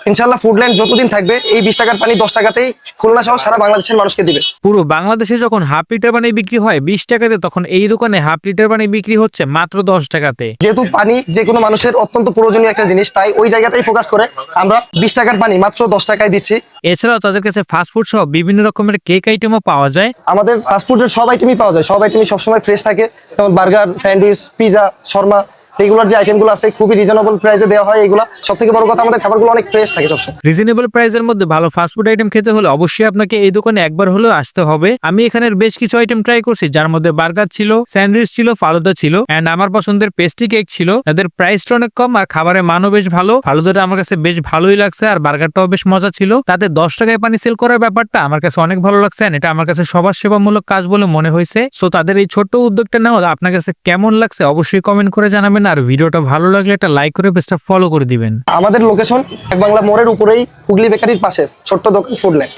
ইনশাআল্লাহ ফুডল্যান্ড যতদিন থাকবে এই 20 টাকার পানি 10 টাকাতেই খুলনা সহ সারা বাংলাদেশের মানুষকে দিবে। পুরো বাংলাদেশে যখন হাফ লিটার পানি বিক্রি হয় 20 টাকাতে, তখন এই দোকানে হাফ লিটার পানি বিক্রি হচ্ছে মাত্র 10 টাকাতে। যেহেতু পানি যে কোনো মানুষের অত্যন্ত প্রয়োজনীয় একটা জিনিস, তাই ওই জায়গাতেই ফোকাস করে আমরা 20 টাকার পানি মাত্র 10 টাকায় দিচ্ছি। এছাড়াও তাদের কাছে ফাস্টফুড সহ বিভিন্ন রকমের কেক আইটেমও পাওয়া যায়। আমাদের ফাস্টফুডের সব আইটেমই পাওয়া যায়, সব আইটেমই সবসময় ফ্রেশ থাকে, যেমন burger, sandwich, pizza, Sharma, regular যে আইটেমগুলো আছে খুবই রিজনেবল প্রাইসে দেওয়া হয়। এগুলো সবথেকে বড় কথা, আমাদের খাবারগুলো অনেক ফ্রেশ থাকে সবসময়। রিজনেবল প্রাইসের মধ্যে ভালো ফাস্টফুড আইটেম খেতে হলে অবশ্যই আপনাকে এই দোকানে একবার হলেও আসতে হবে। আমি এখানের বেশ কিছু আইটেম ট্রাই করছি, যার মধ্যে বার্গার ছিল, স্যান্ডউইচ ছিল, ফালুদা ছিল এন্ড আমার পছন্দের পেস্ট্রি কেক ছিল। তাদের প্রাইসটা অনেক কম আর খাবারের মানও বেশ ভালো। ফালুদাটা আমার কাছে বেশ ভালোই লাগছে আর বার্গারটাও বেশ মজা ছিল। তাতে 10 টাকায় পানি সেল করার ব্যাপারটা আমার কাছে অনেক ভালো লাগছে। এটা আমার কাছে সবার সেবামূলক কাজ বলে মনে হয়েছে। সো তাদের এই ছোট্ট উদ্যোগটা নেওয়া আপনার কাছে কেমন লাগছে অবশ্যই কমেন্ট করে জানাবেন। আর ভিডিওটা ভালো লাগলে একটা লাইক করে পেজটা ফলো করে দিবেন। আমাদের লোকেশন এক বাংলা মোড়ের উপরেই হুগলি বেকারির পাশে ছোট্ট দোকান ফুডল্যান্ড।